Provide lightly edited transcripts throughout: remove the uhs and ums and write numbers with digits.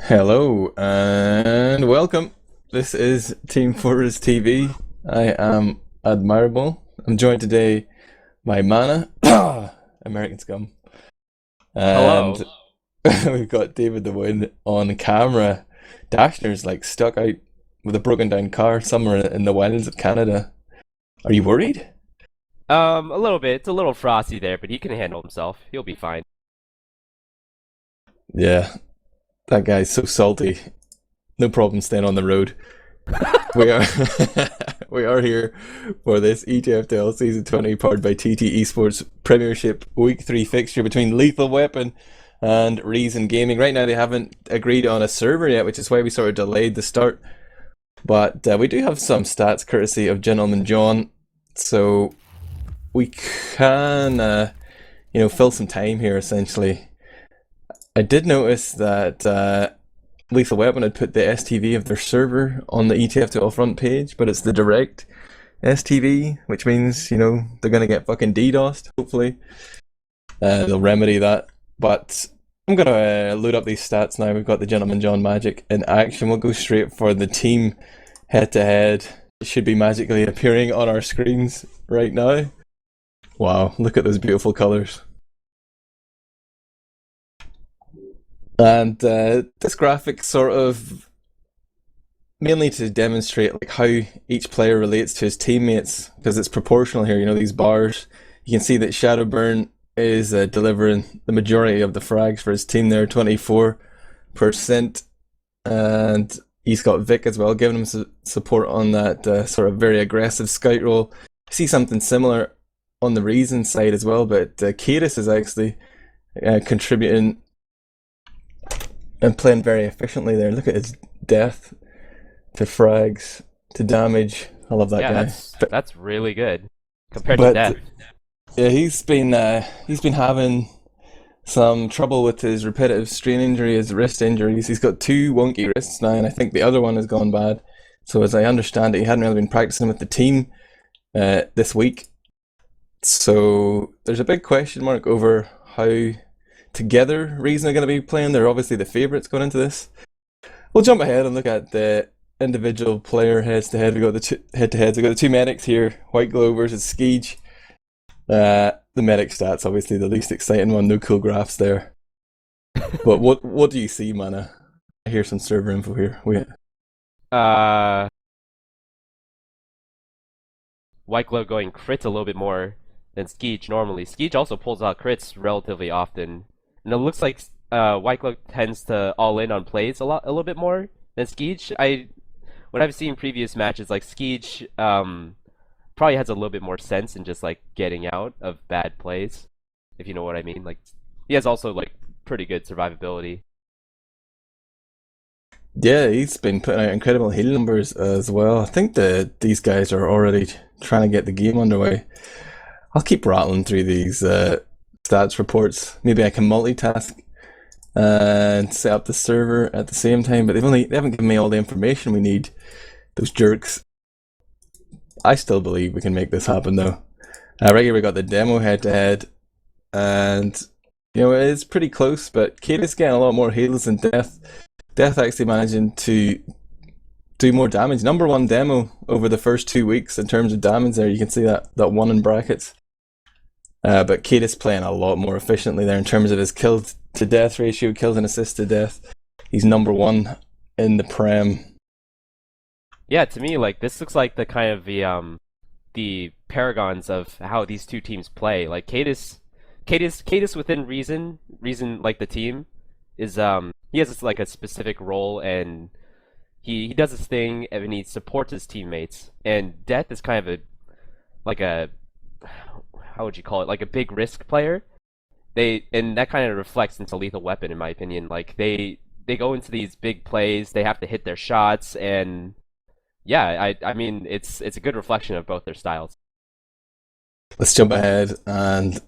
Hello and welcome. This is Team Fortress TV. I am Admirable. I'm joined today by Mana, American Scum, Hello. and we've got DavidTheWin on camera. Dashner's like stuck out with a broken down car somewhere in the wilds of Canada. Are you worried? A little bit. It's a little frosty there, but he can handle himself. He'll be fine. Yeah, that guy's so salty. No problem staying on the road. We are we are here for this ETF2L Season 20 powered by TT Esports Premiership Week 3 fixture between Lethal Weapon and Reason Gaming. Right now they haven't agreed on a server yet, which is why we sort of delayed the start. But we do have some stats courtesy of Gentleman John, so we can fill some time here essentially. I did notice that Lethal Weapon had put the STV of their server on the ETF2L front page, but it's the direct STV, which means, they're going to get fucking DDoSed, hopefully. They'll remedy that. But I'm going to load up these stats now. We've got the Gentleman John Magic in action. We'll go straight for the team head-to-head. It should be magically appearing on our screens right now. Wow, look at those beautiful colours. And this graphic sort of mainly to demonstrate like how each player relates to his teammates, because it's proportional here. These bars. You can see that Shadowburn is delivering the majority of the frags for his team there, 24%, and he's got Vic as well, giving him support on that sort of very aggressive scout role. I see something similar on the Reason side as well, but Kadis is actually contributing and playing very efficiently there. Look at his death to frags to damage. I love that Yeah, guy. that's really good compared to But Death. yeah, he's been having some trouble with his repetitive strain injury, his wrist injuries. He's got two wonky wrists now, and I think the other one has gone bad. So as I understand it, he hadn't really been practicing with the team this week. So there's a big question mark over how together Reason are going to be playing. They're obviously the favourites going into this. We'll jump ahead and look at the individual player heads to head. We've got the two head-to-heads. We've got the two medics here, White Glow versus Skeege. The medic stats, obviously the least exciting one, no cool graphs there. But what do you see, Mana? I hear some server info here. Wait. Uh, White Glow going crits a little bit more than Skeege normally. Skeege also pulls out crits relatively often, and it looks like White Glow tends to all in on plays a little bit more than Skeege. What I've seen in previous matches, like Skeege, probably has a little bit more sense in just like getting out of bad plays, if you know what I mean. Like he has also like pretty good survivability. Yeah, he's been putting out incredible heal numbers as well. I think that these guys are already trying to get the game underway. I'll keep rattling through these stats reports. Maybe I can multitask and set up the server at the same time, but they haven't given me all the information we need. Those jerks. I still believe we can make this happen though. Right here we got the demo head-to-head, and it is pretty close, but Kate getting a lot more heals than Death. Death actually managing to do more damage. Number one demo over the first 2 weeks in terms of damage there. You can see that one in brackets. But Kate is playing a lot more efficiently there in terms of his kill to death ratio, kills and assists to death. He's number one in the Prem. Yeah, to me, like this looks like the kind of the paragons of how these two teams play. Like Cadis within Reason like the team is he has like a specific role, and he does his thing and he supports his teammates. And Death is kind of a how would you call it, like a big risk player. And that kind of reflects into Lethal Weapon in my opinion. Like they go into these big plays, they have to hit their shots, and yeah, I mean it's a good reflection of both their styles. Let's jump ahead and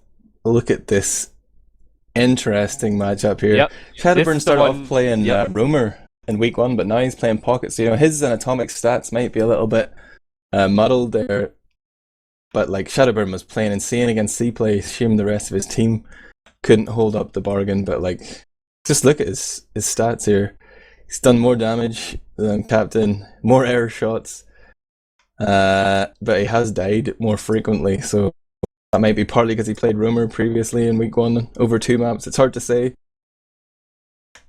look at this interesting matchup here. Yep. Shadowburn started one. off playing Yep. Roamer in week one, but now he's playing Pocket. So his anatomic stats might be a little bit muddled there. But like Shadowburn was playing insane against C-Play, assumed the rest of his team couldn't hold up the bargain. But like, just look at his stats here. He's done more damage than Captain, more air shots, but he has died more frequently. So that might be partly because he played Roamer previously in week 1 over 2 maps. It's hard to say.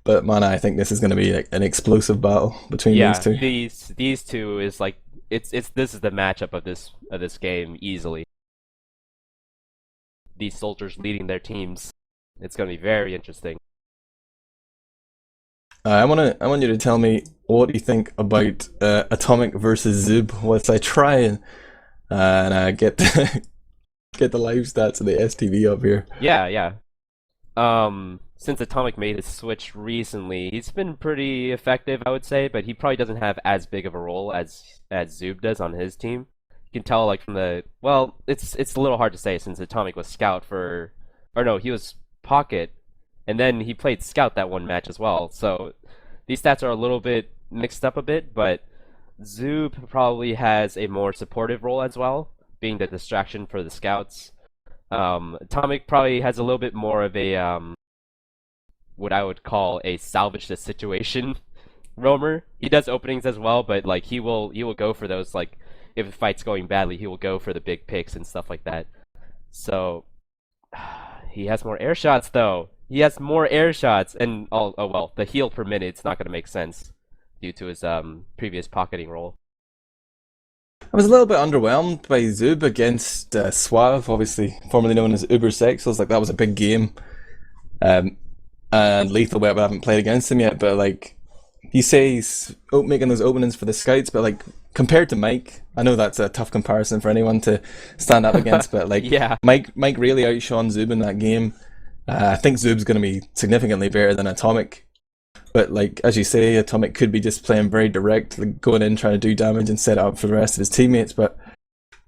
But man, I think this is going to be like an explosive battle between these Yeah, two. these two is like it's this is the matchup of this game easily. These soldiers leading their teams. It's going to be very interesting. I want you to tell me what you think about Atomic versus Zub. Once I try and get get the live stats of the STV up here. Yeah, yeah. Since Atomic made his switch recently, he's been pretty effective, I would say, but he probably doesn't have as big of a role as Zub does on his team. You can tell like from the well, it's a little hard to say since Atomic was scout for or no, he was pocket and then he played scout that one match as well. So these stats are a little bit mixed up a bit, but Zub probably has a more supportive role as well, being the distraction for the scouts. Atomic probably has a little bit more of a what I would call a salvage the situation roamer. He does openings as well, but like he will go for those like if the fight's going badly, he will go for the big picks and stuff like that. So he has more air shots though. He has more air shots and oh well, the heal per minute's not gonna make sense due to his previous pocketing role. I was a little bit underwhelmed by Zub against Suave, obviously formerly known as Uber Sexels. Like that was a big game. And Lethal Weapon I haven't played against him yet, but like you say he's making those openings for the scouts, but like compared to Mike, I know that's a tough comparison for anyone to stand up against, but like Yeah. Mike really outshone Zub in that game. I think Zub's going to be significantly better than Atomic, but like as you say, Atomic could be just playing very direct, like going in trying to do damage and set it up for the rest of his teammates. But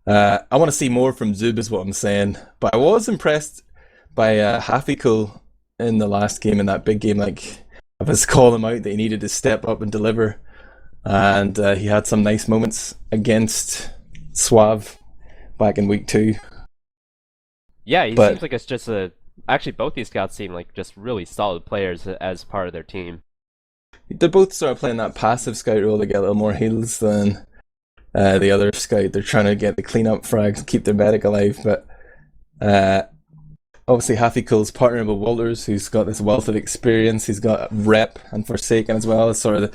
I want to see more from Zub, is what I'm saying. But I was impressed by Hafiko in the last game, in that big game. Like I was calling him out that he needed to step up and deliver, and he had some nice moments against Suave back in week 2. Yeah, he But seems like it's just a actually both these scouts seem like just really solid players as part of their team. they're both sort of playing that passive scout role to get a little more heals than the other scout. They're trying to get the cleanup frags, keep their medic alive, but obviously Hafiko's partnering with Walters, who's got this wealth of experience. He's got Rep and Forsaken as well. It's sort of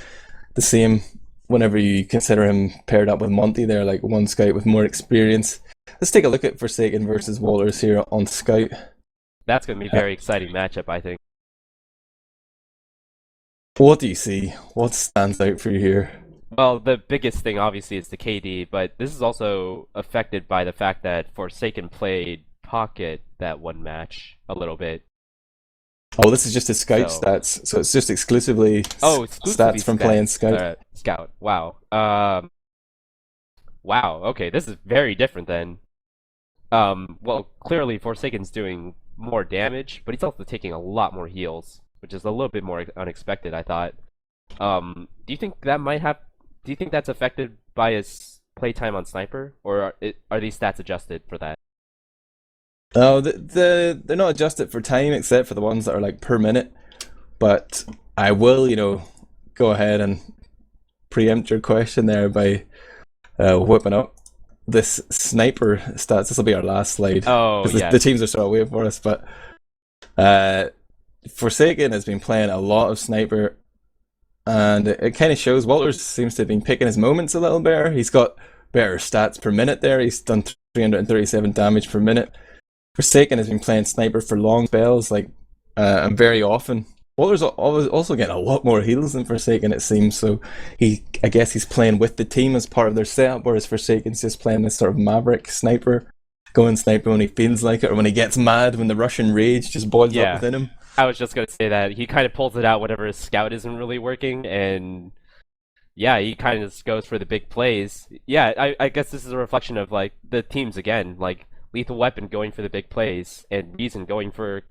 the same whenever you consider him paired up with Monty. They're like one scout with more experience. Let's take a look at Forsaken versus Walters here on Scout. That's going to be a very exciting matchup, I think. What do you see? What stands out for you here? Well, the biggest thing obviously is the KD, but this is also affected by the fact that Forsaken played Pocket that one match a little bit. Oh, this is just his Scout So- stats, so it's just exclusively, Exclusively stats from playing Scout. Scout. Wow. Wow. Okay, this is very different then. Well, clearly Forsaken's doing more damage, but he's also taking a lot more heals, which is a little bit more unexpected, I thought. Do you think that might have? Do you think that's affected by his playtime on Sniper, or are these stats adjusted for that? Oh, they're not adjusted for time except for the ones that are like per minute. But I will, go ahead and preempt your question there by whipping up this Sniper stats. This will be our last slide. Oh, because yes. the teams are sort of waiting for us. But Forsaken has been playing a lot of Sniper, and it kind of shows. Walters seems to have been picking his moments a little better. He's got better stats per minute there. He's done 337 damage per minute. Forsaken has been playing Sniper for long spells, and very often. Walter's also getting a lot more heals than Forsaken, it seems. So I guess he's playing with the team as part of their setup, whereas Forsaken's just playing this sort of maverick sniper, going sniper when he feels like it, or when he gets mad, when the Russian rage just boils Yeah. up within him. I was just gonna say that he kind of pulls it out whenever his scout isn't really working, and yeah, he kind of just goes for the big plays. Yeah, I guess this is a reflection of like the teams again, like Lethal Weapon going for the big plays and Reason going for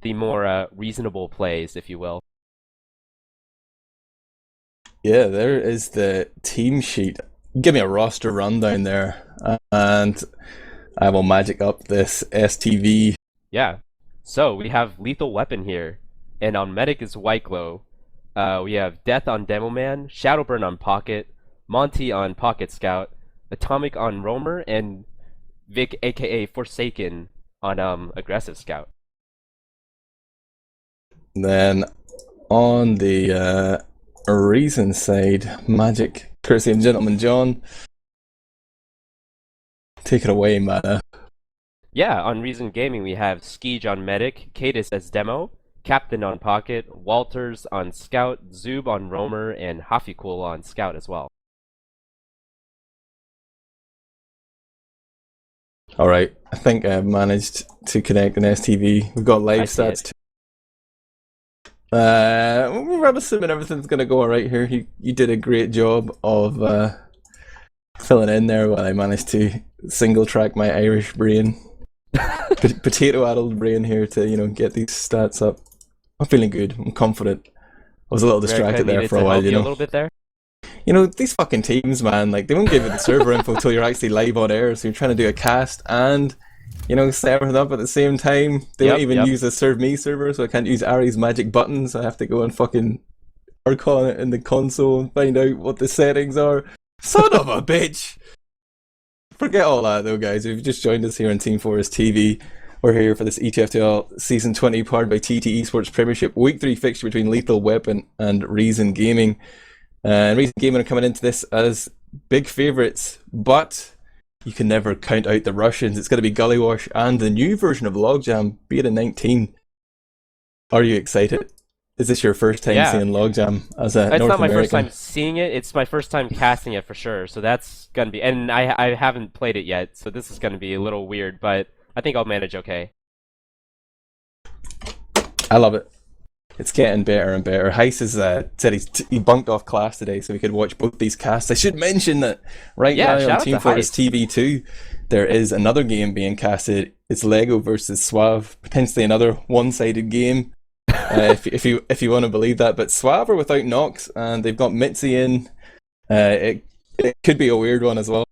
the more reasonable plays, if you will. Yeah, there is the team sheet. Give me a roster rundown there, and I will magic up this STV. Yeah. So we have Lethal Weapon here, and on Medic is White Glow, We have Death on Demo Man, Shadowburn on Pocket, Monty on Pocket Scout, Atomic on Roamer, and Vic, aka Forsaken, on Aggressive Scout. Then on the Reason side, Magic, courtesy of Gentleman John. Take it away, mana. Yeah, on Reason Gaming we have Skeege on Medic, Cadis as Demo, Captain on Pocket, Walters on Scout, Zoob on Roamer, and Hafikool on Scout as well. Alright, I think I've managed to connect an STV. We've got live stats too. I'm assuming everything's gonna go alright here. You did a great job of filling in there while I managed to single track my Irish brain. Potato-addled brain here to, get these stats up. I'm feeling good. I'm confident. I was a little distracted there for a while, a little bit there. These fucking teams, man, like, they won't give you the server info until you're actually live on air, so you're trying to do a cast and, set everything up at the same time. They won't even use a Serve Me server, so I can't use Ari's magic buttons. I have to go and fucking work on it in the console and find out what the settings are. Son of a bitch! Forget all that, though, guys. If you've just joined us here on teamfortress.tv, we're here for this ETF2L Season 20 powered by TT Esports Premiership Week 3 fixture between Lethal Weapon and Reason Gaming. And Reason Gaming are coming into this as big favourites, but you can never count out the Russians. It's going to be Gullywash and the new version of Logjam, Beta 19. Are you excited? Is this your first time seeing Logjam as a North American? It's not my first time seeing it, it's my first time casting it for sure, so that's going to be... And I haven't played it yet, so this is going to be a little weird, but I think I'll manage okay. I love it. It's getting better and better. Heiss has said he bunked off class today so we could watch both these casts. I should mention that now on Team Fortress TV 2, there is another game being casted. It's Lego versus Suave, potentially another one-sided game, if you want to believe that. But Suave are without Nox, and they've got Mitzi in. It could be a weird one as well.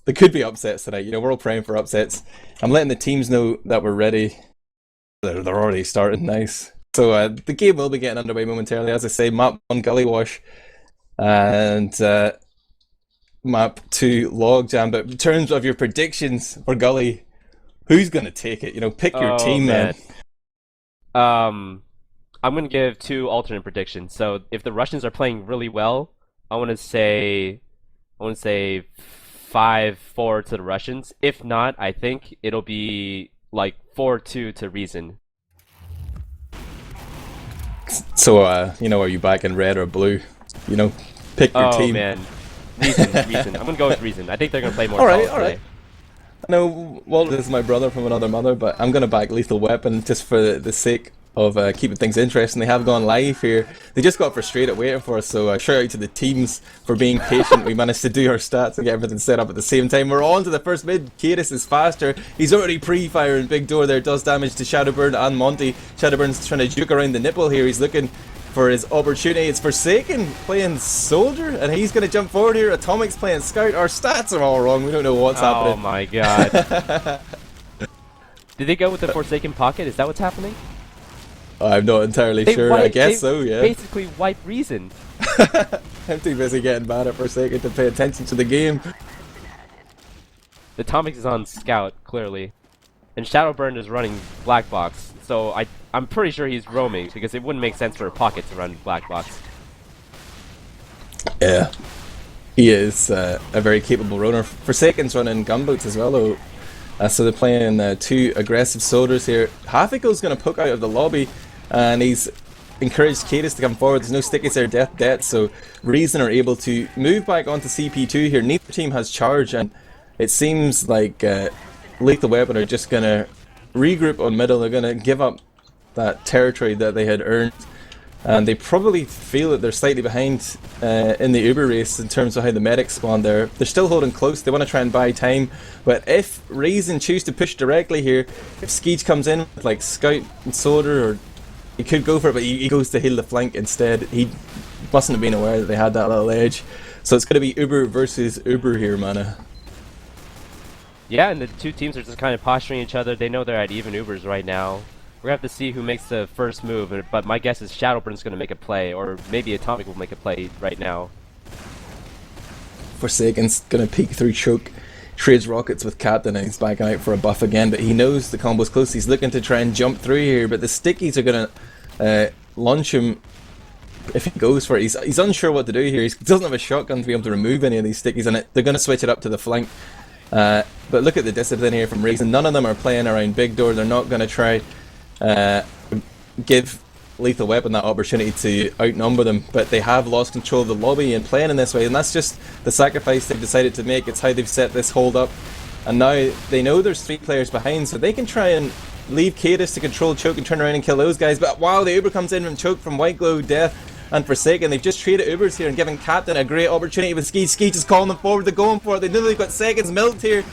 There could be upsets tonight. We're all praying for upsets. I'm letting the teams know that we're ready. They're already starting nice. So the game will be getting underway momentarily. As I say, map 1 Gullywash and map 2 Logjam. But in terms of your predictions for Gully, who's going to take it? Pick your team, man. I'm going to give 2 alternate predictions. So if the Russians are playing really well, I want to say 5-4 to the Russians. If not, I think it'll be like 4-2 to Reason. So, are you back in red or blue? Pick your team. Oh, man. Reason. I'm going to go with Reason. I think they're going to play more solid today. No, Walter is my brother from another mother, but I'm going to back Lethal Weapon just for the sake of keeping things interesting. They have gone live here. They just got frustrated waiting for us, so shout out to the teams for being patient. We managed to do our stats and get everything set up at the same time. We're on to the first mid. Cadis is faster. He's already pre-firing Big Door there. Does damage to Shadowburn and Monty. Shadowburn's trying to juke around the nipple here. He's looking for his opportunity. It's Forsaken playing Soldier, and he's going to jump forward here. Atomic's playing Scout. Our stats are all wrong. We don't know what's happening. Oh my god. Did they go with the Forsaken Pocket? Is that what's happening? I'm not entirely sure. I guess so, yeah. Basically wipe Reason. I'm too busy getting bad at Forsaken to pay attention to the game. The Atomic is on Scout, clearly. And Shadowburn is running Black Box. So I'm pretty sure he's roaming, because it wouldn't make sense for a Pocket to run Black Box. Yeah. He is a very capable runner. Forsaken's running Gunboots as well, though. So they're playing 2 aggressive soldiers here. Hafiko's going to poke out of the lobby, and he's encouraged Cadis to come forward. There's no stickies there, death. So Reason are able to move back onto CP2 here. Neither team has charge, and it seems like Lethal Weapon are just going to regroup on middle. They're going to give up that territory that they had earned. And they probably feel that they're slightly behind in the Uber race in terms of how the medics spawn there. They're still holding close. They want to try and buy time. But if Reason choose to push directly here, if Skeege comes in with like Scout and Soldier, or he could go for it, but he goes to heal the flank instead. He mustn't have been aware that they had that little edge. So it's going to be Uber versus Uber here, mana. Yeah, and the 2 teams are just kind of posturing each other. They know they're at even Ubers right now. We're gonna have to see who makes the first move, but my guess is Shadowburn's gonna make a play, or maybe Atomic will make a play right now. Forsaken's gonna peek through choke, trades rockets with Captain, and he's backing out for a buff again, but he knows the combo's close. He's looking to try and jump through here, but the stickies are gonna launch him if he goes for it. He's unsure what to do here. He doesn't have a shotgun to be able to remove any of these stickies, and they're gonna switch it up to the flank. But look at the discipline here from Reason. None of them are playing around Big Door. They're not gonna try give Lethal Weapon that opportunity to outnumber them, but they have lost control of the lobby and playing in this way, and that's just the sacrifice they've decided to make. It's how they've set this hold up, and now they know there's 3 players behind, so they can try and leave Cadis to control choke and turn around and kill those guys. But wow, the Uber comes in from choke from White Glow, Death and Forsaken. They've just traded Ubers here and given Captain a great opportunity with Skeech. Skeech is calling them forward, they're going for it. They know they've got seconds milked here.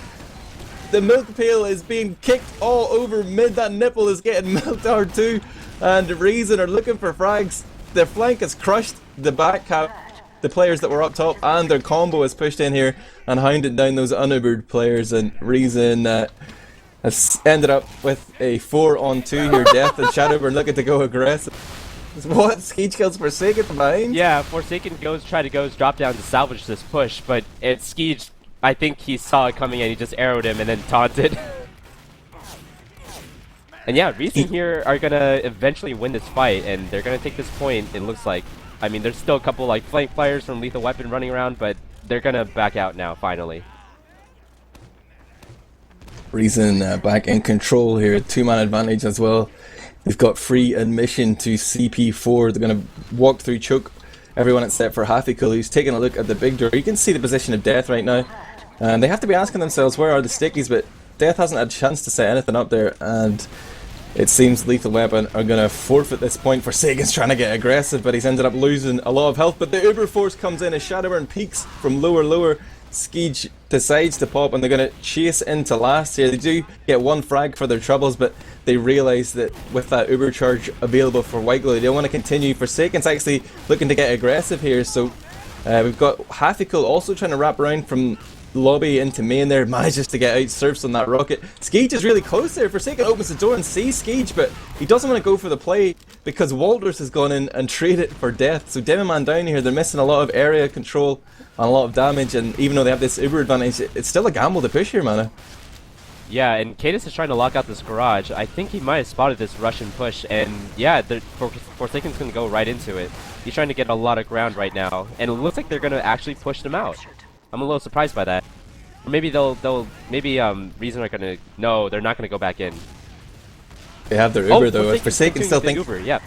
The milk pail is being kicked all over mid. That nipple is getting milked hard too. And Reason are looking for frags. Their flank has crushed the back cap, the players that were up top, and their combo is pushed in here and hounded down those unubered players. And Reason has ended up with a 4-on-2 here. Death and Shadowburn looking to go aggressive. What? Skeech kills Forsaken from behind? Yeah, Forsaken try to drop down to salvage this push, but Skeech, I think he saw it coming and he just arrowed him and then taunted. And yeah, Reason here are gonna eventually win this fight, and they're gonna take this point, it looks like. I mean, there's still a couple like flank flyers from Lethal Weapon running around, but they're gonna back out now, finally. Reason back in control here, 2-man advantage as well. They've got free admission to CP4. They're going to walk through choke everyone except for Hafiko, who's taking a look at the Big Door. You can see the position of Death right now. And they have to be asking themselves, where are the stickies? But Death hasn't had a chance to set anything up there. And it seems Lethal Weapon are going to forfeit this point. Forsaken's trying to get aggressive, but he's ended up losing a lot of health. But the Uber Force comes in as Shadowburn peaks from lower. Skeech decides to pop, and they're going to chase into last here. They do get 1 frag for their troubles, but they realise that with that Uber charge available for White Glow, they don't want to continue. Forsaken's actually looking to get aggressive here, so we've got Hafiko also trying to wrap around from lobby into main there, manages to get out, surfs on that rocket. Skeech is really close there. Forsaken opens the door and sees Skeech, but he doesn't want to go for the play because Walters has gone in and traded for Death. So Demoman down here, they're missing a lot of area control and a lot of damage, and even though they have this Uber advantage, it's still a gamble to push here, man. Yeah, and Cadis is trying to lock out this garage. I think he might have spotted this Russian push, and yeah, Forsaken's going to go right into it. He's trying to get a lot of ground right now, and it looks like they're going to actually push them out. I'm a little surprised by that. Or maybe maybe Reason are going to, no, they're not going to go back in. They have their Uber though. Forsaken still thinks, Uber, yeah.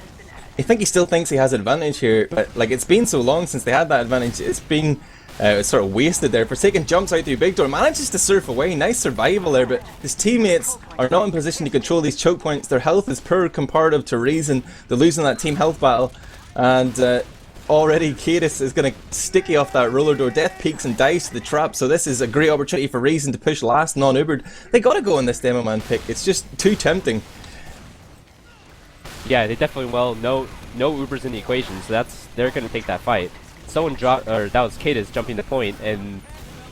I think he still thinks he has advantage here, but like it's been so long since they had that advantage, it's been sort of wasted there. Forsaken jumps out through Big Door, manages to surf away, nice survival there, but his teammates are not in position to control these choke points. Their health is poor comparative to Reason. They're losing that team health battle, and already Cadis is going to sticky off that roller door. Death peeks and dives to the trap, so this is a great opportunity for Reason to push last non-Ubered. They got to go on this demo man pick, it's just too tempting. Yeah, they definitely will. No Ubers in the equation, so they're going to take that fight. Someone dropped, or that was Cadis jumping the point, and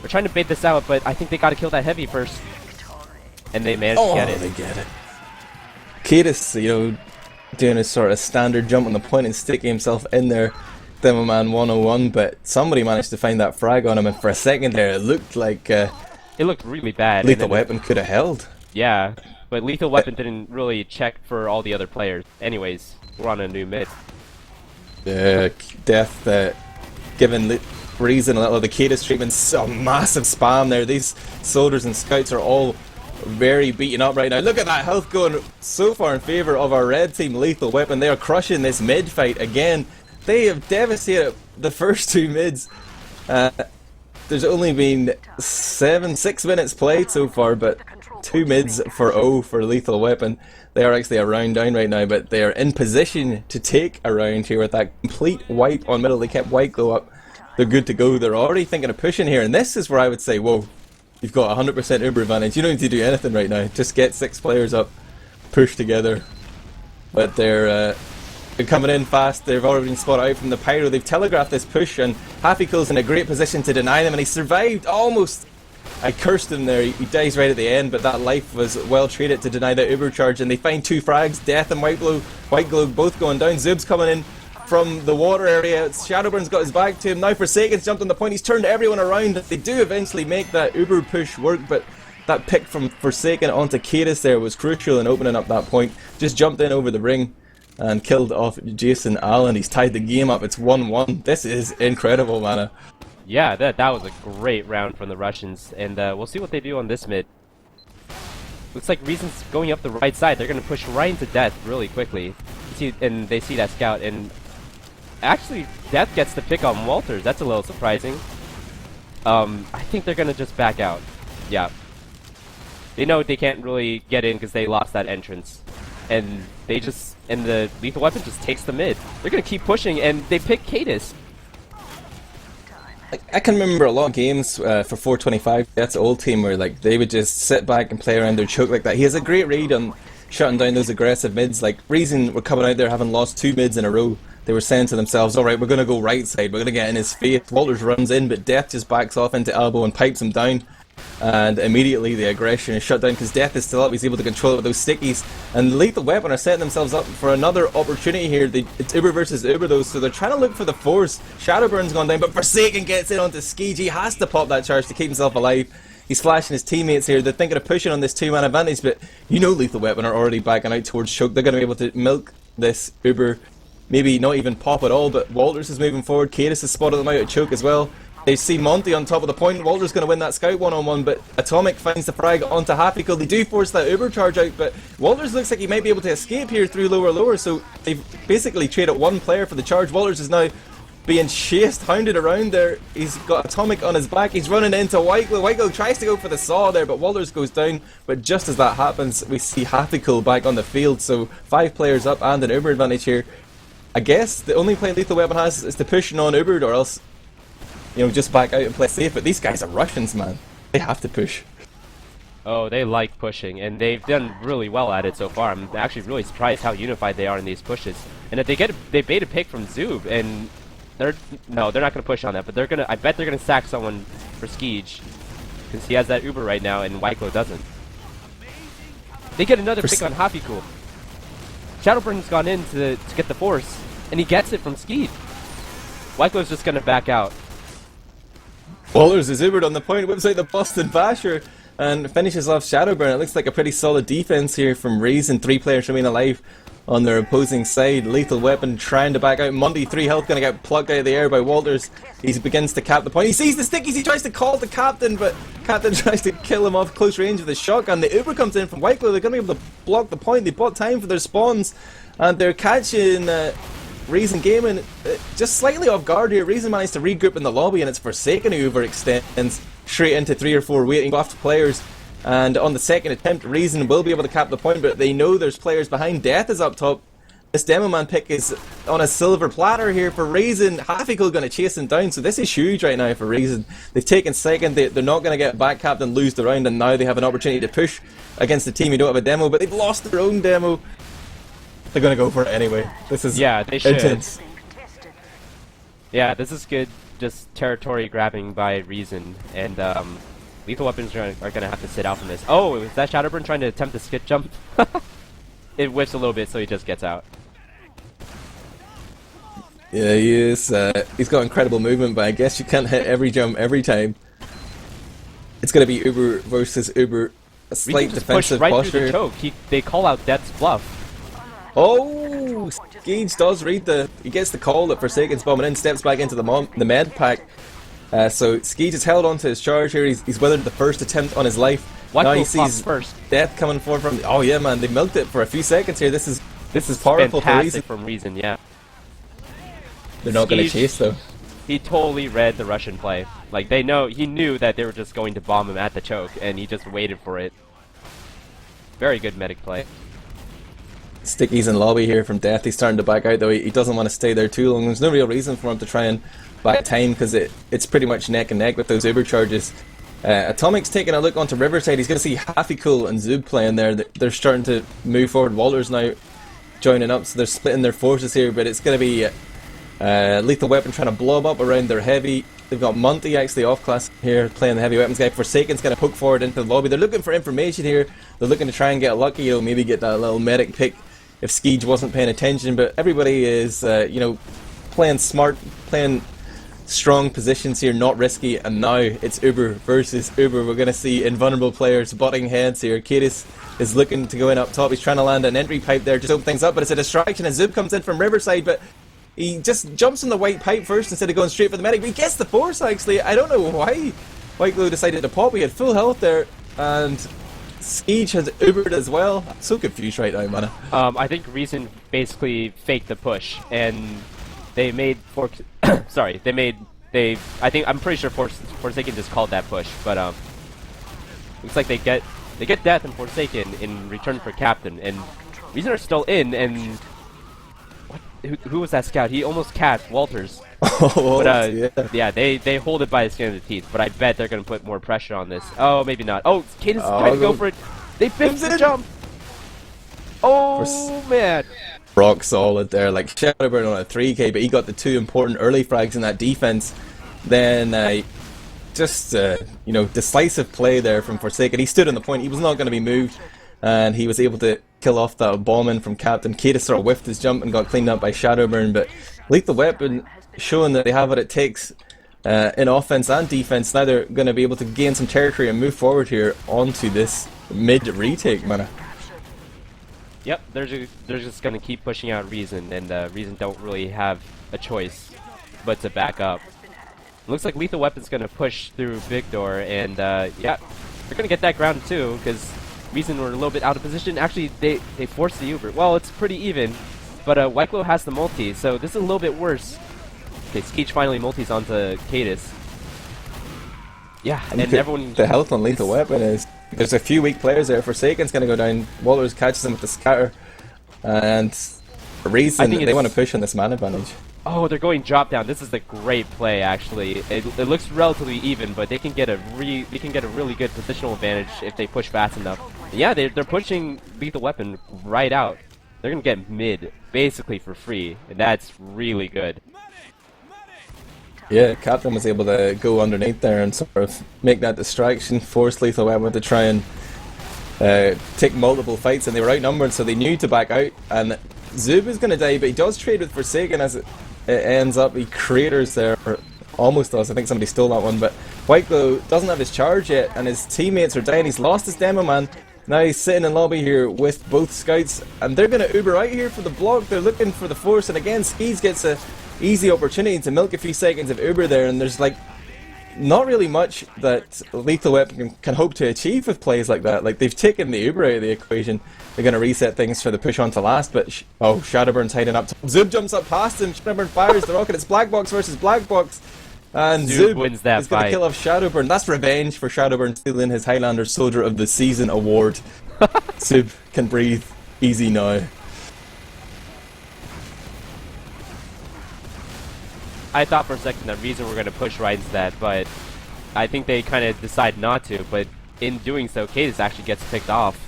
we're trying to bait this out, but I think they got to kill that heavy first. And they managed to get it. They get it. Cadis, you know, doing a sort of standard jump on the point and sticking himself in there. Demo Man 101, but somebody managed to find that frag on him, and for a second there it looked like it looked really bad. Lethal Weapon could have held. Yeah, but Lethal Weapon didn't really check for all the other players. Anyways, we're on a new mid. Death given Reason a little of the Cadis treatment, some massive spam there. These soldiers and scouts are all very beaten up right now. Look at that health going so far in favour of our red team. Lethal Weapon, they are crushing this mid fight again. They have devastated the first 2 mids. There's only been 6 minutes played so far, but 2 mids for O for Lethal Weapon. They are actually a round down right now, but they are in position to take a round here with that complete wipe on middle. They kept White Glow up. They're good to go. They're already thinking of pushing here, and this is where I would say, whoa, you've got 100% Uber advantage. You don't need to do anything right now. Just get 6 players up, push together. But they're coming in fast. They've already been spotted out from the Pyro. They've telegraphed this push, and Hafiko's in a great position to deny them, and he survived almost I cursed him there. He dies right at the end, but that life was well traded to deny that Uber charge, and they find 2 frags. Death and White Glow both going down. Zub's coming in from the water area. Shadowburn's got his back to him. Now Forsaken's jumped on the point. He's turned everyone around. They do eventually make that Uber push work, but that pick from Forsaken onto Cadis there was crucial in opening up that point. Just jumped in over the ring and killed off Jason Allen. He's tied the game up. It's 1-1. This is incredible, man. Yeah, that was a great round from the Russians, and we'll see what they do on this mid. Looks like Reason's going up the right side. They're going to push right into Death really quickly. And they see that scout, and actually Death gets the pick on Walters. That's a little surprising. I think they're going to just back out. Yeah. They know they can't really get in because they lost that entrance. And the Lethal Weapon just takes the mid. They're going to keep pushing, and they pick Cadis. I can remember a lot of games for 425. That's the old team where like they would just sit back and play around their choke like that. He has a great read on shutting down those aggressive mids. Like Reason were coming out there having lost 2 mids in a row. They were saying to themselves, "All right, we're going to go right side. We're going to get in his face." Walters runs in, but Death just backs off into elbow and pipes him down. And immediately the aggression is shut down because Death is still up. He's able to control it with those stickies. And Lethal Weapon are setting themselves up for another opportunity here. It's Uber versus Uber though, so they're trying to look for the force. Shadowburn's gone down, but Forsaken gets in onto Skeege. He has to pop that charge to keep himself alive. He's flashing his teammates here. They're thinking of pushing on this 2-man advantage, but you know Lethal Weapon are already backing out towards choke. They're going to be able to milk this Uber. Maybe not even pop at all, but Walters is moving forward. Cadis has spotted them out at choke as well. They see Monty on top of the point. Walter's going to win that scout one-on-one, but Atomic finds the frag onto Happy Cool. They do force that Uber charge out, but Walters looks like he might be able to escape here through lower, so they've basically traded one player for the charge. Walters is now being chased, hounded around there. He's got Atomic on his back. He's running into White Glow. White Glow tries to go for the saw there, but Walters goes down. But just as that happens, we see Happy Cool back on the field, so 5 players up and an Uber advantage here. I guess the only play Lethal Weapon has is to push non-Ubered, or else just back out and play safe. But these guys are Russians, man. They have to push. Oh, they like pushing, and they've done really well at it so far. I'm actually really surprised how unified they are in these pushes. And if they bait a pick from Zub, and they're not going to push on that, but I bet they're gonna sack someone for Skeege, because he has that Uber right now, and Wyclo doesn't. They get another pick on Happy Cool. Shadowburn's gone in to get the force, and he gets it from Skeege. Wyclo's just gonna back out. Walters is Ubered on the point, whips out the Boston Basher, and finishes off Shadowburn. It looks like a pretty solid defense here from Reason. 3 players remain alive on their opposing side. Lethal Weapon trying to back out. Monday, 3 health, going to get plucked out of the air by Walters. He begins to cap the point. He sees the stickies. He tries to call the Captain, but Captain tries to kill him off close range with a shotgun. The Uber comes in from White Glow. They're going to be able to block the point. They bought time for their spawns, and they're catching Reason Gaming just slightly off guard here. Reason managed to regroup in the lobby, and it's Forsaken who overextends straight into 3 or 4 waiting buffed players. And on the second attempt, Reason will be able to cap the point, but they know there's players behind. Death is up top. This Demo Man pick is on a silver platter here for Reason. Hafico going to chase him down, so this is huge right now for Reason. They've taken second. They're not going to get back capped and lose the round, and now they have an opportunity to push against a team who don't have a demo, but they've lost their own demo. They're going to go for it anyway. This is they should. Intense. Yeah, this is good. Just territory grabbing by Reason, and Lethal Weapons are going to have to sit out from this. Oh, is that Shadowburn trying to attempt a skip jump? It whiffs a little bit, so he just gets out. Yeah, he is. He's got incredible movement, but I guess you can't hit every jump every time. It's going to be Uber versus Uber. A slight defensive right posture. Through the choke. They call out Death's bluff. Oh, Skeege does read he gets the call that Forsaken's bombing in, steps back into the med pack. So Skeege has held on to his charge here. He's weathered the first attempt on his life. Now he sees first. Death coming forward from. Oh yeah, man, they milked it for a few seconds here. This is powerful for Reason. From Reason, yeah. They're not going to chase though. He totally read the Russian play. Like he knew that they were just going to bomb him at the choke, and he just waited for it. Very good medic play. Stickies in lobby here from Death. He's starting to back out though. He doesn't want to stay there too long. There's no real reason for him to try and back time because it's pretty much neck and neck with those Uber charges. Atomic's taking a look onto Riverside. He's going to see Happy Cool and Zub playing there. They're starting to move forward. Walters now joining up, so they're splitting their forces here, but it's going to be Lethal Weapon trying to blow them up around their heavy. They've got Monty actually off class here playing the heavy weapons guy. Forsaken's going to poke forward into the lobby. They're looking for information here. They're looking to try and get lucky, maybe get that little medic pick if Skeege wasn't paying attention. But everybody is, playing smart, playing strong positions here, not risky. And now it's Uber versus Uber. We're going to see invulnerable players butting heads here. Kadis is looking to go in up top. He's trying to land an entry pipe there, just open things up, but it's a distraction as Zub comes in from Riverside, but he just jumps on the white pipe first instead of going straight for the medic. But he gets the force, actually. I don't know why White Glow decided to pop. He had full health there, and Skeege has Ubered as well. I'm so confused right now, man. I think Reason basically faked the push, and they made I'm pretty sure Forsaken just called that push, but looks like they get death and Forsaken in return for Captain, and Reason are still in, and who was that scout? He almost catched Walters. Yeah, they hold it by the skin of the teeth, but I bet they're going to put more pressure on this. Oh, maybe not. Oh, Cadence is trying to go for it. They missed the jump. Oh, man. Rock solid there, like Shadowburn on a 3k, but he got the 2 important early frags in that defense. Then decisive play there from Forsaken. He stood on the point. He was not going to be moved, and he was able to kill off that bomb in from Captain. Kadis sort of whiffed his jump and got cleaned up by Shadowburn, but Lethal Weapon showing that they have what it takes in offense and defense. Now they're going to be able to gain some territory and move forward here onto this mid retake, man. Yep, they're just going to keep pushing out Reason, and Reason don't really have a choice but to back up. Looks like Lethal Weapon's going to push through Big Door, and yeah, they're going to get that ground too, because Reason were a little bit out of position. Actually, they forced the Uber. Well, it's pretty even, but Wyclo has the multi, so this is a little bit worse. Okay, Skeech finally multis onto Cadis. Yeah, and everyone... The health on Lethal Weapon is... There's a few weak players there. Forsaken's going to go down. Walters catches him with the scatter. And Reason, they want to push on this man advantage. Oh, they're going drop down. This is a great play, actually. It looks relatively even, but they can get a really good positional advantage if they push fast enough. Yeah, they're pushing Lethal Weapon right out. They're gonna get mid basically for free, and that's really good. Yeah, Captain was able to go underneath there and sort of make that distraction, force Lethal Weapon to try and take multiple fights, and they were outnumbered, so they knew to back out. And Zub is gonna die, but he does trade with Forsaken as it ends up. He craters there, or almost does. I think somebody stole that one, but Whiteglow doesn't have his charge yet, and his teammates are dying. He's lost his demo man. Now he's sitting in lobby here with both scouts, and they're going to Uber out here for the block. They're looking for the force, and again, Skeez gets a easy opportunity to milk a few seconds of Uber there, and there's like not really much that Lethal Weapon can hope to achieve with plays like that. Like, they've taken the Uber out of the equation. They're going to reset things for the push on to last, but Shadowburn's hiding up. Zub jumps up past him. Shadowburn fires the rocket. It's Black Box versus Black Box. And Zub wins that is going to kill off Shadowburn. That's revenge for Shadowburn stealing his Highlander Soldier of the Season award. Zub can breathe easy now. I thought for a second that Reason were going to push right into that, but I think they kind of decide not to. But in doing so, Cadis actually gets picked off,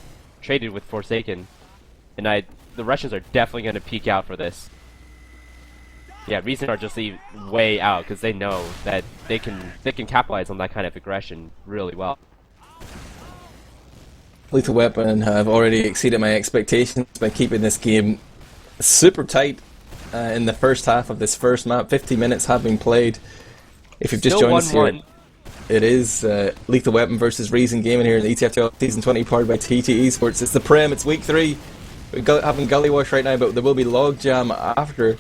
traded with Forsaken, and the Russians are definitely going to peek out for this. Yeah, Reason are just way out because they know that they can capitalize on that kind of aggression really well. Lethal Weapon have already exceeded my expectations by keeping this game super tight. In the first half of this first map, 50 minutes have been played. If you've just joined us here, it is Lethal Weapon versus Reason Gaming here in the ETF2L Season 20 powered by TT Esports. It's the Prem, it's week 3. We're having Gully Wash right now, but there will be Logjam after.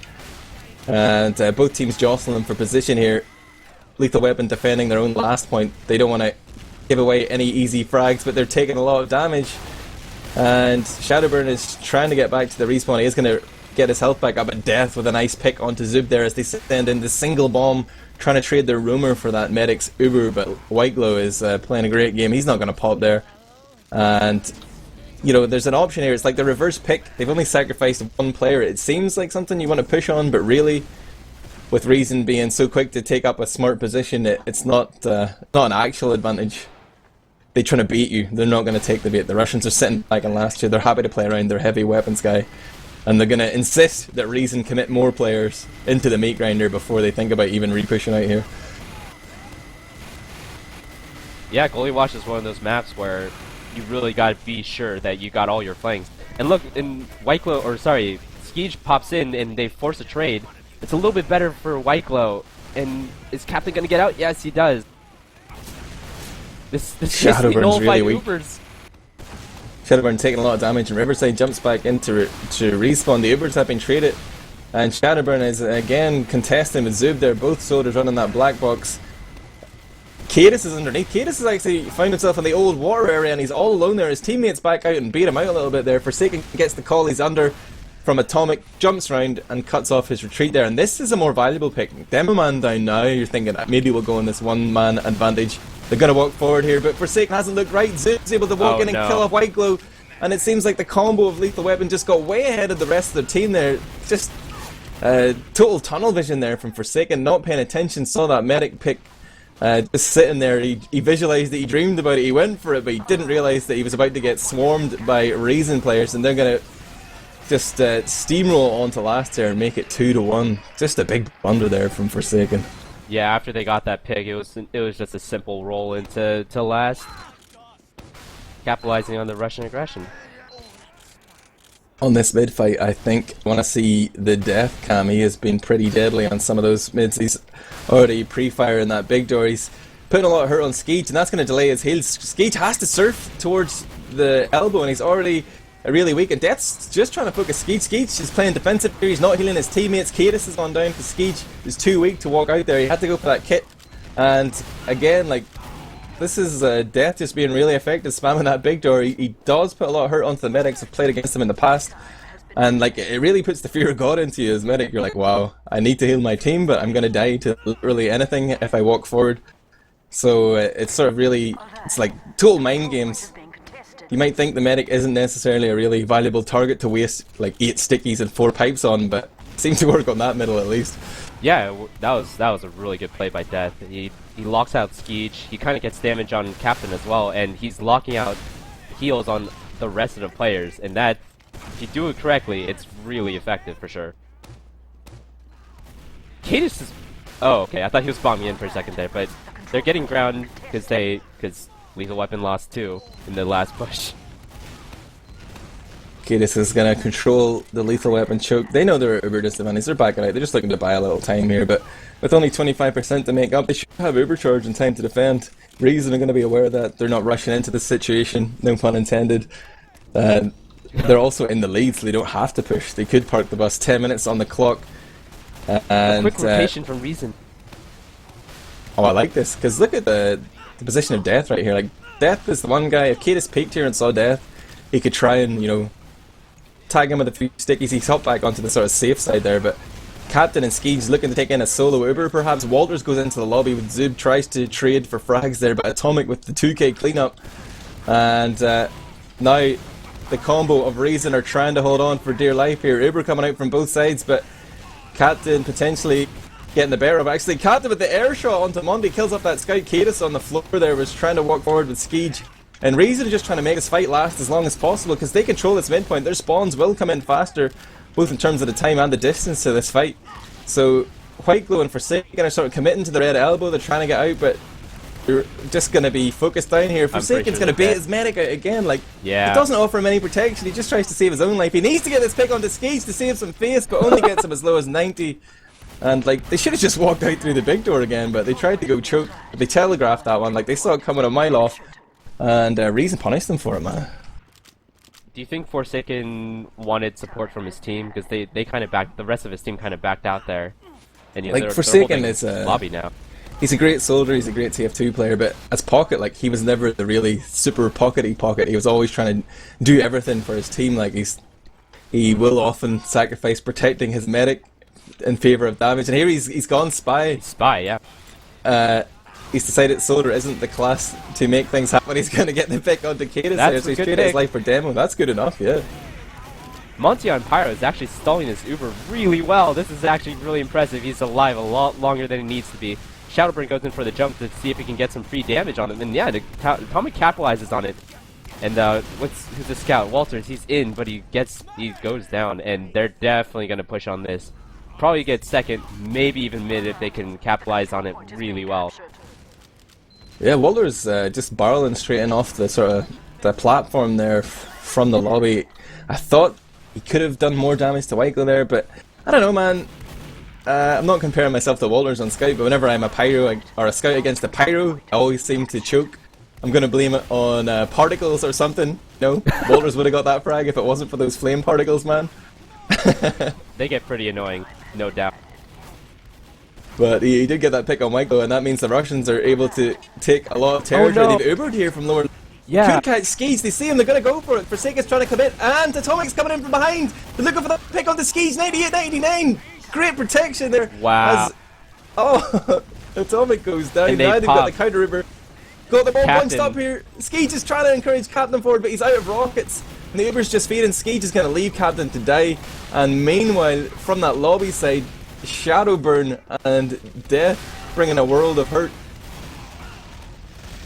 And both teams jostling for position here. Lethal Weapon defending their own last point. They don't want to give away any easy frags, but they're taking a lot of damage. And Shadowburn is trying to get back to the respawn. He is going to get his health back up at death with a nice pick onto Zub there as they send in the single bomb, trying to trade their rumor for that medic's Uber, but Whiteglow is playing a great game. He's not going to pop there. And, you know, there's an option here. It's like the reverse pick. They've only sacrificed one player. It seems like something you want to push on, but really, with Reason being so quick to take up a smart position, it's not an actual advantage. They're trying to beat you. They're not going to take the bait. The Russians are sitting back in last year. They're happy to play around their heavy weapons guy. And they're going to insist that Reason commit more players into the meat grinder before they think about even re-pushing out here. Yeah, Goalie Watch is one of those maps where you really got to be sure that you got all your flanks. And look, in Skeege pops in and they force a trade. It's a little bit better for Whiteglow. And is Captain going to get out? Yes, he does. This Shadowburn's really weak. Ubers. Shadowburn taking a lot of damage, and Riverside jumps back into to respawn. The Ubers have been traded, and Shadowburn is again contesting with Zub there. Both soldiers running that black box. Cadis is underneath. Cadis has actually found himself in the old water area, and he's all alone there. His teammates back out and beat him out a little bit there. Forsaken gets the call. He's under from Atomic, jumps round and cuts off his retreat there. And this is a more valuable pick. Demoman down now. You're thinking maybe we'll go on this one-man advantage. They're going to walk forward here, but Forsaken hasn't looked right. Zub's able to walk in and kill off Whiteglow, and it seems like the combo of Lethal Weapon just got way ahead of the rest of their team there. Just total tunnel vision there from Forsaken, not paying attention, saw that medic pick just sitting there. He visualized it, he dreamed about it, he went for it, but he didn't realize that he was about to get swarmed by Reason players, and they're going to just steamroll onto last here and make it 2-1. Just a big blunder there from Forsaken. Yeah, after they got that pick, it was just a simple roll into last, capitalizing on the Russian aggression. On this mid fight, I think I want to see the death cam. He has been pretty deadly on some of those mids. He's already pre-firing that big door. He's putting a lot of hurt on Skeege, and that's going to delay his heals. Skeege has to surf towards the elbow, and he's already really weak, and Death's just trying to focus Skeege. Skeege is playing defensive here, he's not healing his teammates. Cadis has gone down because Skeege is too weak to walk out there. He had to go for that kit, and again, like, this is Death just being really effective, spamming that big door. He does put a lot of hurt onto the medics. I've played against him in the past, and like, it really puts the fear of God into you as medic. You're like, wow, I need to heal my team, but I'm going to die to literally anything if I walk forward. So it's sort of really, it's like total mind games. You might think the medic isn't necessarily a really valuable target to waste like 8 stickies and 4 pipes on, but it seems to work on that middle at least. Yeah, that was a really good play by Death. He locks out Skeege. He kind of gets damage on Captain as well, and he's locking out heals on the rest of the players. And that, if you do it correctly, it's really effective for sure. Cadis is... Oh, okay. I thought he was bombing in for a second there, but they're getting ground because Lethal Weapon lost 2 in the last push. Cadis is going to control the Lethal Weapon choke. They know they're Uber disadvantage. They're backing out. They're just looking to buy a little time here, but with only 25% to make up, they should have Uber charge in time to defend. Reason are going to be aware that they're not rushing into this situation, no pun intended. They're also in the lead, so they don't have to push. They could park the bus. 10 minutes on the clock. And a quick rotation from Reason. Oh, I like this, because look at the position of Death right here. Like, Death is the one guy, if Cadis peeked here and saw Death, he could try and, you know, tag him with a few stickies. He's hopped back onto the sort of safe side there, but Captain and Skeege looking to take in a solo Uber perhaps. Walters goes into the lobby with Zub, tries to trade for frags there, but Atomic with the 2k cleanup. And now the combo of Reason are trying to hold on for dear life here. Uber coming out from both sides, but Captain potentially getting the better of. Actually, Captain with the air shot onto Monday kills off that scout. Cadis on the floor there was trying to walk forward with Skeege. And Reason just trying to make this fight last as long as possible because they control this midpoint. Their spawns will come in faster, both in terms of the time and the distance to this fight. So Whiteglow and Forsaken are sort of committing to the red elbow. They're trying to get out, but they're just going to be focused down here. Forsaken's going to bait his medic out again. Like, yeah. It doesn't offer him any protection. He just tries to save his own life. He needs to get this pick onto Skeege to save some face, but only gets him as low as 90. And like, they should have just walked out through the big door again, but they tried to go choke. They telegraphed that one. Like, they saw it coming a mile off. And Reason punished them for it, man. Do you think Forsaken wanted support from his team? Because they kind of backed, the rest of his team kind of backed out there. And, you know, like, Forsaken is lobby now. He's a great soldier, he's a great TF2 player, but as Pocket, like, he was never the really super pockety Pocket. He was always trying to do everything for his team. Like, he will often sacrifice protecting his medic in favour of damage. And here he's gone Spy. Spy, yeah. He's decided Soldier isn't the class to make things happen. He's going to get the pick onto Cadis there, so he's traded his life for demo. That's good enough, yeah. Monty on Pyro is actually stalling this Uber really well. This is actually really impressive. He's alive a lot longer than he needs to be. Shadowburn goes in for the jump to see if he can get some free damage on him. And yeah, Atomic capitalizes on it. And who's the scout? Walters, he's in, but he goes down, and they're definitely gonna push on this. Probably get second, maybe even mid if they can capitalize on it really well. Yeah, Walter's just barreling straight in off the sort of the platform there from the lobby. I thought he could have done more damage to Wyclo there, but I don't know, man. I'm not comparing myself to Walters on Scout, but whenever I'm a Pyro or a Scout against a Pyro, I always seem to choke. I'm gonna blame it on particles or something. No, Walters would have got that frag if it wasn't for those flame particles, man. They get pretty annoying, no doubt. But he did get that pick on Wyclo, and that means the Russians are able to take a lot of territory. Oh, no. They've Ubered here from lower. Yeah. Could catch Skeege, they see him, they're gonna go for it. Forsaken's trying to come in, and Atomic's coming in from behind. They're looking for the pick on the Skeege, 98-99. Great protection there. Wow. Oh, Atomic goes down. And Now they've got pop. the counter Uber. Got the ball Captain. bunched up here. Skeege is trying to encourage Captain forward, but he's out of rockets. And the Uber's just feeding. Skeege is going to leave Captain to die. And meanwhile, from that lobby side, Shadowburn and Death bringing a world of hurt.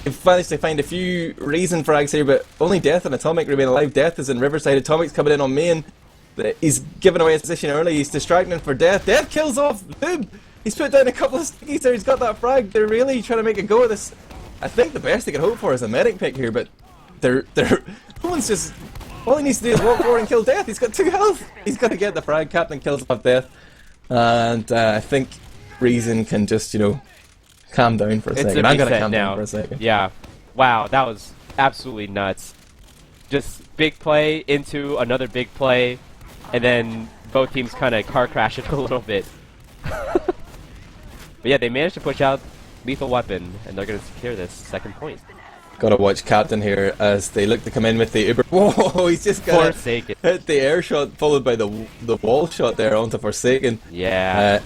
They've managed to find a few reason frags here, but only Death and Atomic remain alive. Death is in Riverside. Atomic's coming in on main. He's giving away his position early. He's distracting for Death. Death kills off Lube. He's put down a couple of stickies there. He's got that frag. They're really trying to make a go of this. I think the best they could hope for is a medic pick here, but no one's just. All he needs to do is walk forward and kill Death. He's got 2 health. He's got to get the frag. Captain kills off Death, and I think Reason can just calm down for a second. I'm gonna calm down for a second. Yeah. Wow, that was absolutely nuts. Just big play into another big play, and then both teams kind of car crash it a little bit. But yeah, they managed to push out Lethal Weapon, and they're going to secure this second point. Gotta watch Captain here as they look to come in with the Uber. Whoa, he's just gonna Forsaken. hit the air shot followed by the wall shot there onto Forsaken. Yeah.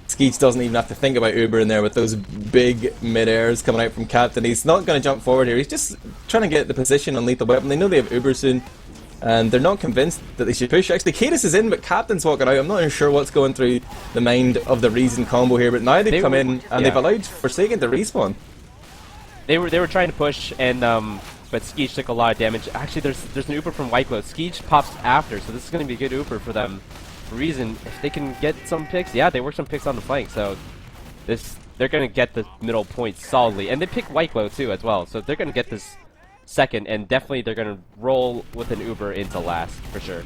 Skeech doesn't even have to think about Uber in there with those big mid-airs coming out from Captain. He's not going to jump forward here. He's just trying to get the position on Lethal Weapon. They know they have Uber soon, and they're not convinced that they should push. Actually, Cadis is in, but Captain's walking out. I'm not even sure what's going through the mind of the Reason combo here, but now they've come in and they've allowed Forsaken to respawn. They were trying to push, and but Skeech took a lot of damage. Actually, there's an Uber from Wyclo. Skeech pops after, so this is going to be a good Uber for them. Reason, if they can get some picks, yeah, they work some picks on the flank, so they're going to get the middle point solidly. And they pick Wyclo too as well, so they're going to get this second, and definitely they're going to roll with an Uber into last, for sure.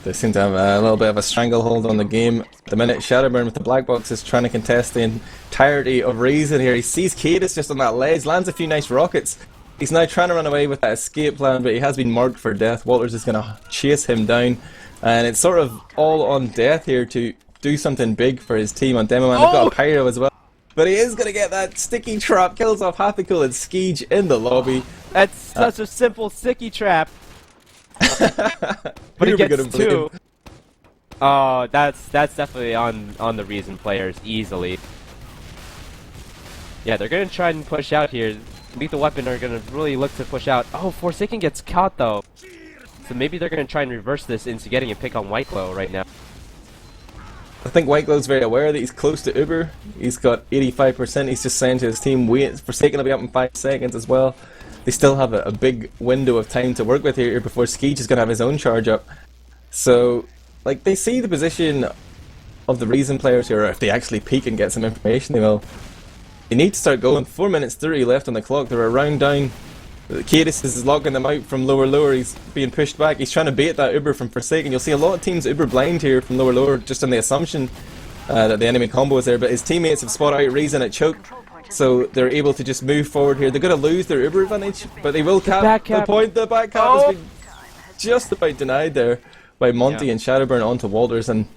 They seem to have a little bit of a stranglehold on the game. At the minute, Shadowburn with the black box is trying to contest the entirety of Reason here. He sees Cadis just on that ledge, lands a few nice rockets. He's now trying to run away with that escape plan, but he has been marked for death. Walters is going to chase him down. And it's sort of all on Death here to do something big for his team on Demo Man. They've got a Pyro as well. But he is going to get that sticky trap. Kills off Happy Cool and Skeege in the lobby. That's such a simple sticky trap. But he gets 2. Oh, that's definitely on the Reason players easily. Yeah, they're going to try and push out here. Lethal Weapon are going to really look to push out. Oh, Forsaken gets caught though. So maybe they're going to try and reverse this into getting a pick on Wyclo right now. I think Wyclo's very aware that he's close to Uber. He's got 85%. He's just saying to his team, wait, Forsaken will be up in 5 seconds as well. They still have a big window of time to work with here before Skeech is going to have his own charge up. So, like, they see the position of the Reason players here, or if they actually peek and get some information, they will. They need to start going. 4 minutes 30 left on the clock. They're a round down. Cadis is locking them out from lower. He's being pushed back. He's trying to bait that Uber from Forsaken. You'll see a lot of teams Uber blind here from lower, just on the assumption that the enemy combo is there. But his teammates have spotted out Reason at choke, so they're able to just move forward here. They're going to lose their Uber advantage, but they will cap the point. The back cap has been just about denied there by Monty and Shadowburn onto Walters, and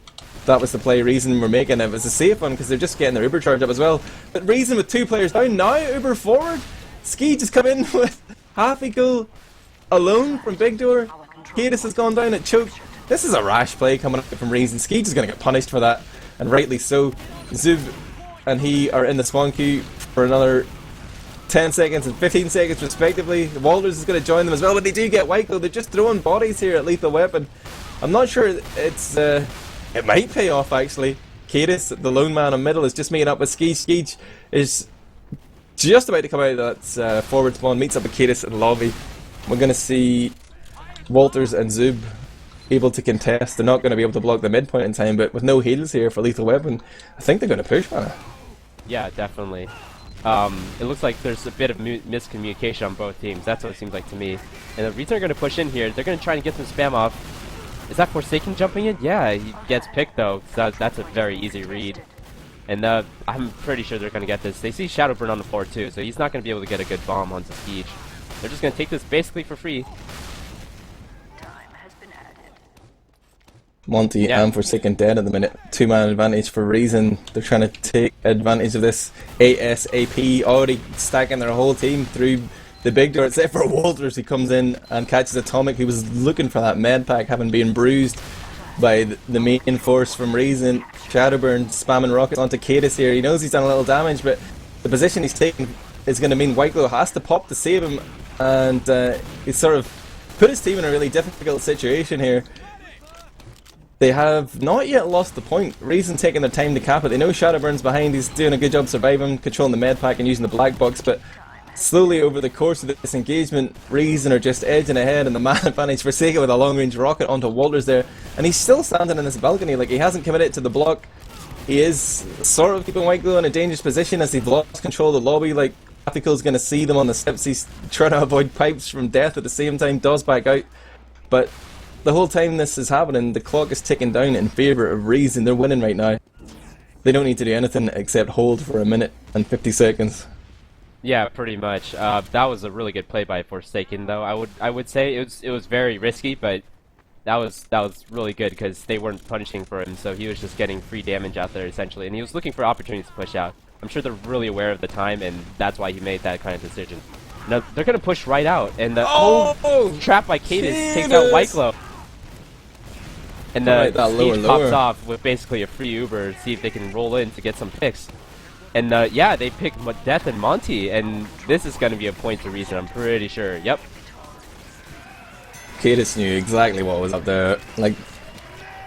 that was the play Reason were making. It was a safe one because they're just getting their Uber charge up as well. But Reason with 2 players down, now Uber forward. Ski just come in with Happy Cool alone from Big Door. Cadis has gone down at choke. This is a rash play coming up from Reason. Ski is going to get punished for that, and rightly so. Zub and he are in the spawn queue for another 10 seconds and 15 seconds respectively. Walters is going to join them as well, but they do get Wyclo. They're just throwing bodies here at Lethal Weapon. I'm not sure it's it might pay off actually. Cadis, the lone man in middle, is just meeting up with Skeech. Skeech is just about to come out of that forward spawn, meets up with Kadis in the lobby. We're going to see Walters and Zub able to contest. They're not going to be able to block the midpoint in time, but with no heals here for Lethal Weapon, I think they're going to push, man. Yeah, definitely. It looks like there's a bit of miscommunication on both teams. That's what it seems like to me. And the reason they're going to push in here, they're going to try and get some spam off. Is that Forsaken jumping in? Yeah, he gets picked though. So that's a very easy read. And I'm pretty sure they're going to get this. They see Shadowburn on the floor too, so he's not going to be able to get a good bomb onto Siege. They're just going to take this basically for free. Monty and Forsaken dead at the minute. 2-man advantage for Reason. They're trying to take advantage of this ASAP, already stacking their whole team through the big door, except for Walters, who comes in and catches Atomic, who was looking for that med pack, having been bruised by the main force from Reason. Shadowburn spamming rockets onto Kadis here. He knows he's done a little damage, but the position he's taken is going to mean Whiteglow has to pop to save him, and he's sort of put his team in a really difficult situation here. They have not yet lost the point. Reason taking their time to cap it. They know Shadowburn's behind. He's doing a good job surviving, controlling the med pack and using the black box, but slowly over the course of this engagement, Reason are just edging ahead, and the man advantage Forsaken with a long range rocket onto Walters there, and he's still standing in this balcony. Like, he hasn't committed to the block. He is sort of keeping Whiteglow in a dangerous position as they've lost control of the lobby. Like, Tactical's going to see them on the steps. He's trying to avoid pipes from death at the same time, does back out, but the whole time this is happening, the clock is ticking down in favour of Reason. They're winning right now. They don't need to do anything except hold for 1 minute and 50 seconds. Yeah, pretty much. That was a really good play by Forsaken, though. I would say it was very risky, but that was really good because they weren't punishing for him, so he was just getting free damage out there essentially, and he was looking for opportunities to push out. I'm sure they're really aware of the time, and that's why he made that kind of decision. Now they're gonna push right out, and the trap by Cadis takes out Whiteglow. And the Siege pops off with basically a free Uber to see if they can roll in to get some picks. And yeah, they pick Death and Monty, and this is going to be a point to Reason, I'm pretty sure. Yep. Cadis knew exactly what was up there. Like,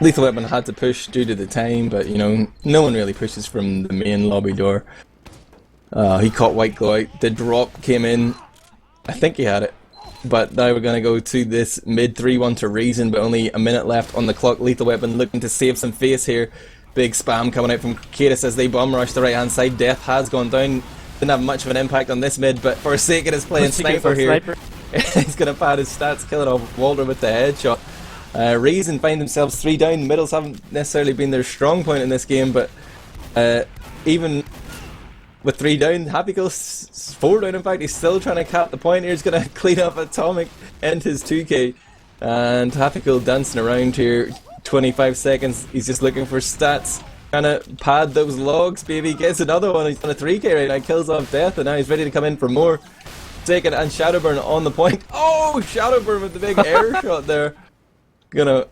Lethal Weapon had to push due to the time, but, you know, no one really pushes from the main lobby door. He caught Whiteglow out. The drop came in. I think he had it. But now we're going to go to this mid 3-1 to Reason, but only a minute left on the clock. Lethal Weapon looking to save some face here. Big spam coming out from Kadis as they bomb rush the right hand side. Death has gone down. Didn't have much of an impact on this mid, but Forsaken is playing sniper here. He's going to pad his stats, killing off Walter with the headshot. Reason find themselves 3 down. Middles haven't necessarily been their strong point in this game, but even with 3 down, Happy goes 4 down. In fact, he's still trying to cap the point here. He's going to clean up Atomic and his 2k. And Happy dancing around here. 25 seconds. He's just looking for stats. Trying to pad those logs, baby. Gets another one. He's on a 3k right now. Kills off Death, and now he's ready to come in for more. Taken, and Shadowburn on the point. Oh, Shadowburn with the big air shot there. Gonna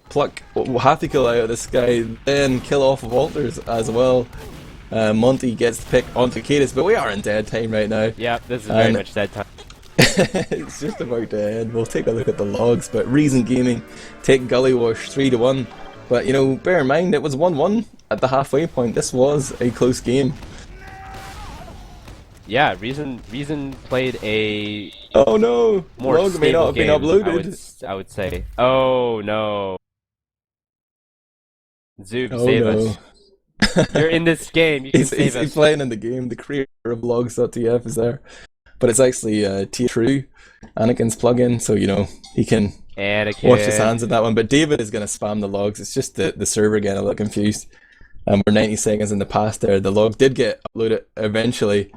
pluck Happy out of this guy, then kill off Walters as well. Monty gets the pick onto Kadis, but we are in dead time right now. Yeah, this is very much dead time. It's just about to end. We'll take a look at the logs, but Reason Gaming take Gully Wash 3-1. But, you know, bear in mind it was 1-1 at the halfway point. This was a close game. Yeah, Reason played a oh no, more log may not have been uploaded. I would say. Oh no, Zoob, save us. You're in this game. You can save us. He's playing in the game. The creator of logs.tf is there. But it's actually True, Anakin's plugin, so, you know, he can wash his hands of that one. But David is going to spam the logs. It's just the server getting a little confused. We're 90 seconds in the past there. The log did get uploaded eventually.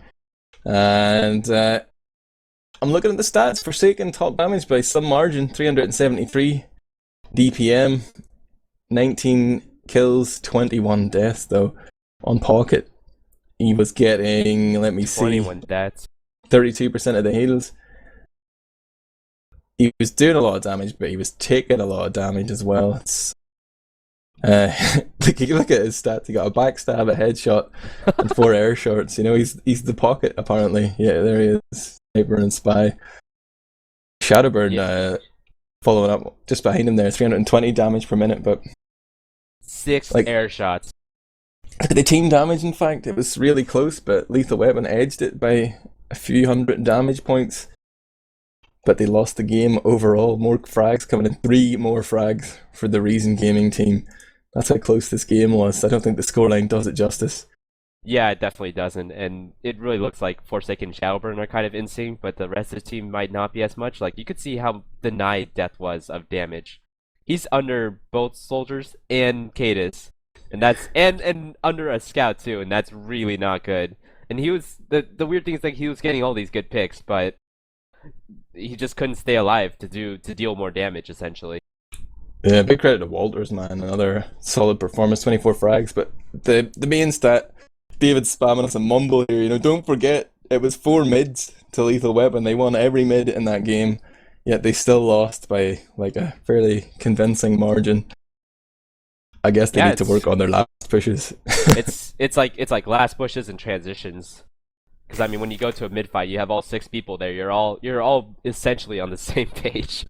And I'm looking at the stats. Forsaken top damage by some margin, 373 DPM, 19 kills, 21 deaths though. On Pocket, he was getting, let me see, 21 deaths. 32% of the heals. He was doing a lot of damage, but he was taking a lot of damage as well. It's look at his stats. He got a backstab, a headshot, and 4 air shots. You know, he's the Pocket apparently. Yeah, there he is, sniper and spy. Shadowburn following up just behind him there, 320 damage per minute, but 6 air shots. The team damage, in fact, it was really close, but Lethal Weapon edged it by a few hundred damage points. But they lost the game overall. More frags coming in, 3 more frags for the Reason Gaming team. That's how close this game was. I don't think the scoreline does it justice. Yeah, it definitely doesn't, and it really looks like Forsaken and Shadowburn are kind of in sync, but the rest of the team might not be as much. Like, you could see how denied Death was of damage. He's under both soldiers and Cadis, and and under a scout too, and that's really not good. And he was the weird thing is like he was getting all these good picks, but he just couldn't stay alive to deal more damage essentially. Yeah, big credit to Walters, man. Another solid performance, 24 frags. But the main stat, David's spamming us a mumble here. Don't forget it was 4 mids to Lethal Weapon. They won every mid in that game, yet they still lost by like a fairly convincing margin. I guess they Yeah, need to work on their last pushes. it's like last pushes and transitions. Because I mean, when you go to a mid fight, you have all 6 people there. You're all essentially on the same page.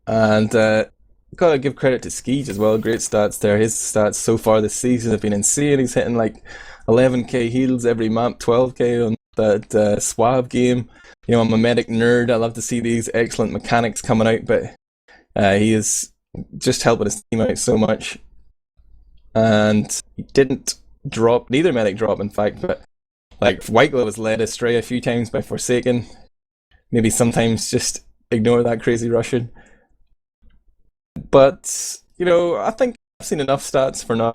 And gotta give credit to Skeege as well. Great stats there. His stats so far this season have been insane. He's hitting like 11k heals every map, 12k on that Suave game. I'm a medic nerd. I love to see these excellent mechanics coming out, but he is just helping his team out so much. And he didn't drop, neither medic drop in fact, but like White Glove was led astray a few times by Forsaken. Maybe sometimes just ignore that crazy Russian. But, I think I've seen enough stats for now.